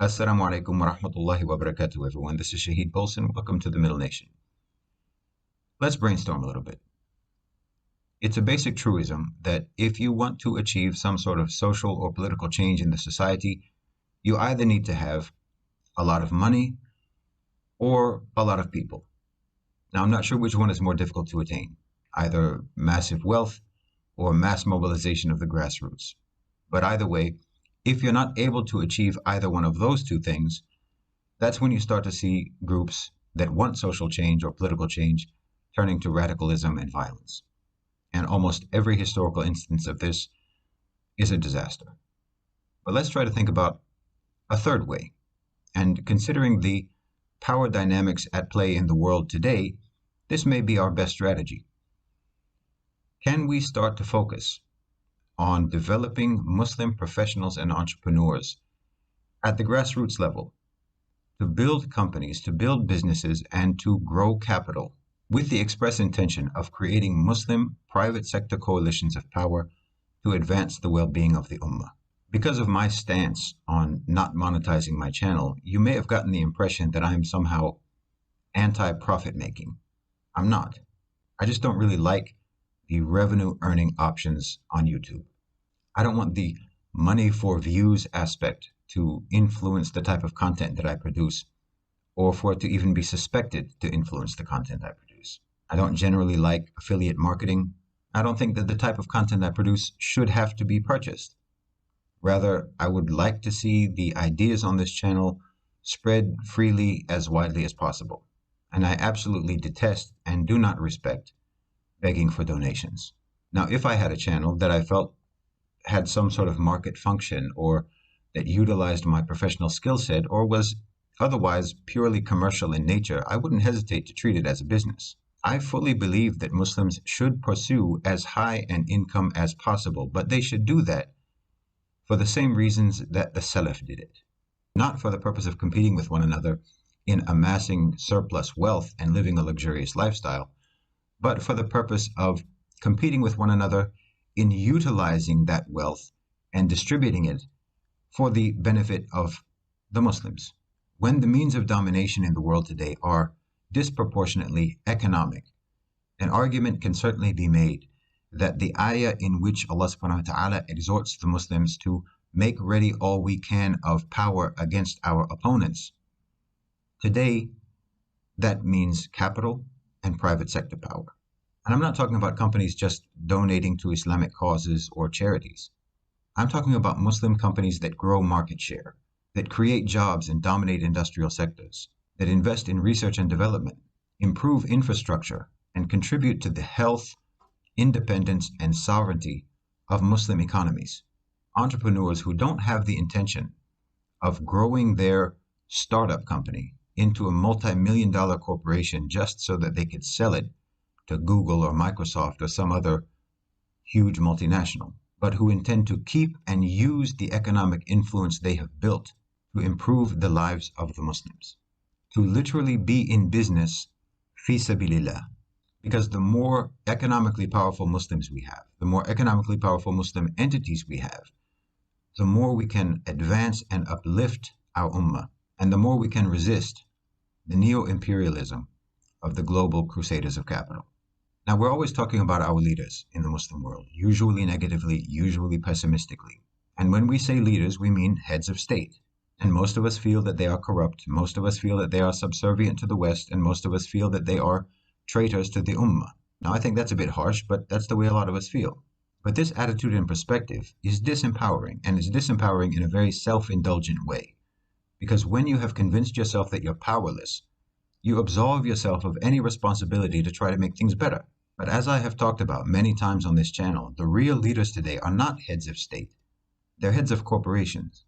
Assalamu alaikum wa rahmatullahi wa barakatuh, everyone. This is Shaheed Bolson. Welcome to the Middle Nation. Let's brainstorm a little bit. It's a basic truism that if you want to achieve some sort of social or political change in the society, you either need to have a lot of money or a lot of people. Now, I'm not sure which one is more difficult to attain, either massive wealth or mass mobilization of the grassroots. But either way, if you're not able to achieve either one of those two things, that's when you start to see groups that want social change or political change turning to radicalism and violence. And almost every historical instance of this is a disaster. But let's try to think about a third way. And considering the power dynamics at play in the world today, this may be our best strategy. Can we start to focus on developing Muslim professionals and entrepreneurs at the grassroots level to build companies, to build businesses, and to grow capital with the express intention of creating Muslim private sector coalitions of power to advance the well-being of the Ummah? Because of my stance on not monetizing my channel, you may have gotten the impression that I'm somehow anti-profit making. I'm not. I just don't really like the revenue earning options on YouTube. I don't want the money for views aspect to influence the type of content that I produce, or for it to even be suspected to influence the content I produce. I don't generally like affiliate marketing. I don't think that the type of content I produce should have to be purchased. Rather, I would like to see the ideas on this channel spread freely as widely as possible. And I absolutely detest and do not respect begging for donations. Now, if I had a channel that I felt had some sort of market function, or that utilized my professional skill set, or was otherwise purely commercial in nature, I wouldn't hesitate to treat it as a business. I fully believe that Muslims should pursue as high an income as possible, but they should do that for the same reasons that the Salaf did it. Not for the purpose of competing with one another in amassing surplus wealth and living a luxurious lifestyle, but for the purpose of competing with one another in utilizing that wealth and distributing it for the benefit of the Muslims. When the means of domination in the world today are disproportionately economic, an argument can certainly be made that the ayah in which Allah subhanahu wa ta'ala exhorts the Muslims to make ready all we can of power against our opponents, today that means capital and private sector power. And I'm not talking about companies just donating to Islamic causes or charities. I'm talking about Muslim companies that grow market share, that create jobs and dominate industrial sectors, that invest in research and development, improve infrastructure, and contribute to the health, independence, and sovereignty of Muslim economies. Entrepreneurs who don't have the intention of growing their startup company into a multi-million-dollar corporation just so that they could sell it to Google or Microsoft or some other huge multinational, but who intend to keep and use the economic influence they have built to improve the lives of the Muslims, to literally be in business fi sabilillah. Because the more economically powerful Muslims we have, the more economically powerful Muslim entities we have, the more we can advance and uplift our ummah, and the more we can resist the neo-imperialism of the global crusaders of capital. Now, we're always talking about our leaders in the Muslim world, usually negatively, usually pessimistically. And when we say leaders, we mean heads of state. And most of us feel that they are corrupt. Most of us feel that they are subservient to the West. And most of us feel that they are traitors to the Ummah. Now, I think that's a bit harsh, but that's the way a lot of us feel. But this attitude and perspective is disempowering, and it's disempowering in a very self-indulgent way. Because when you have convinced yourself that you're powerless, you absolve yourself of any responsibility to try to make things better. But as I have talked about many times on this channel, the real leaders today are not heads of state. They're heads of corporations.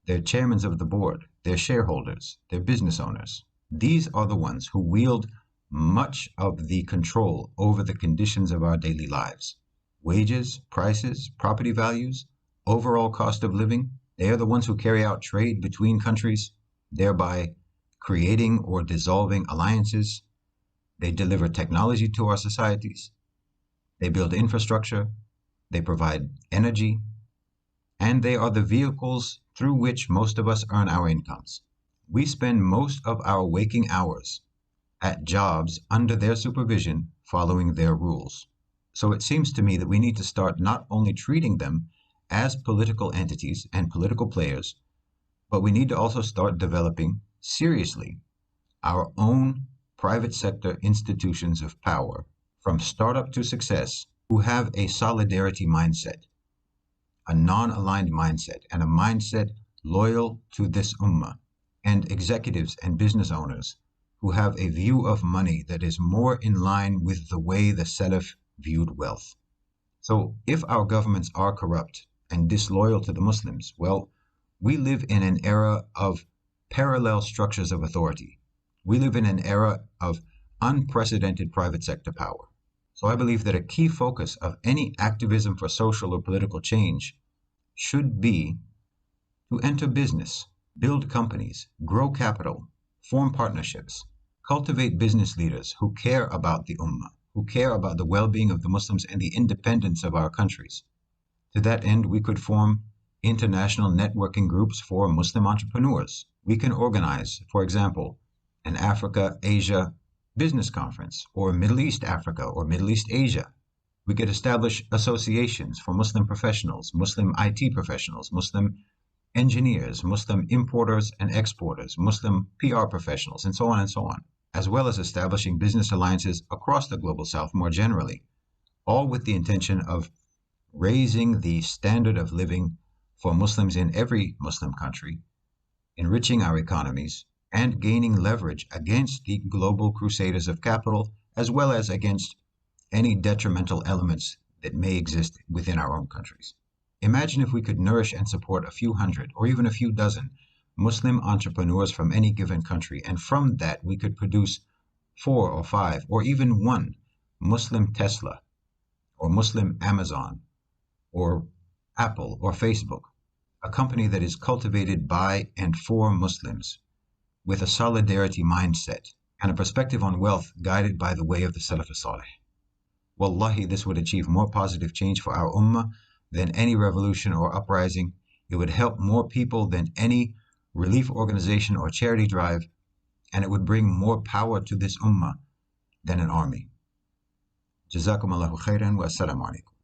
They're chairmen of the board. They're shareholders. They're business owners. These are the ones who wield much of the control over the conditions of our daily lives. Wages, prices, property values, overall cost of living. They are the ones who carry out trade between countries, thereby creating or dissolving alliances. They deliver technology to our societies. They build infrastructure. They provide energy. and they are the vehicles through which most of us earn our incomes. We spend most of our waking hours at jobs under their supervision, following their rules. So it seems to me that we need to start not only treating them as political entities and political players, but we need to also start developing seriously our own private sector institutions of power, from startup to success, who have a solidarity mindset, a non-aligned mindset, and a mindset loyal to this ummah, and executives and business owners who have a view of money that is more in line with the way the Salaf viewed wealth. So if our governments are corrupt and disloyal to the Muslims, well, we live in an era of parallel structures of authority. We live in an era of unprecedented private sector power. So I believe that a key focus of any activism for social or political change should be to enter business, build companies, grow capital, form partnerships, cultivate business leaders who care about the ummah, who care about the well-being of the Muslims and the independence of our countries. To that end, we could form international networking groups for Muslim entrepreneurs. We can organize, for example, an Africa-Asia business conference, or Middle East Africa or Middle East Asia. We could establish associations for Muslim professionals, Muslim IT professionals, Muslim engineers, Muslim importers and exporters, Muslim PR professionals, and so on, as well as establishing business alliances across the Global South more generally, all with the intention of raising the standard of living for Muslims in every Muslim country, enriching our economies, and gaining leverage against the global crusaders of capital, as well as against any detrimental elements that may exist within our own countries. Imagine if we could nourish and support a few hundred or even a few dozen Muslim entrepreneurs from any given country, and from that we could produce 4 or 5 or even 1 Muslim Tesla or Muslim Amazon or Apple or Facebook, a company that is cultivated by and for Muslims, with a solidarity mindset and a perspective on wealth guided by the way of the Salaf as-Salih. Wallahi, this would achieve more positive change for our ummah than any revolution or uprising. It would help more people than any relief organization or charity drive, and it would bring more power to this ummah than an army. Jazakum Allahu khairan wa assalamu alaikum.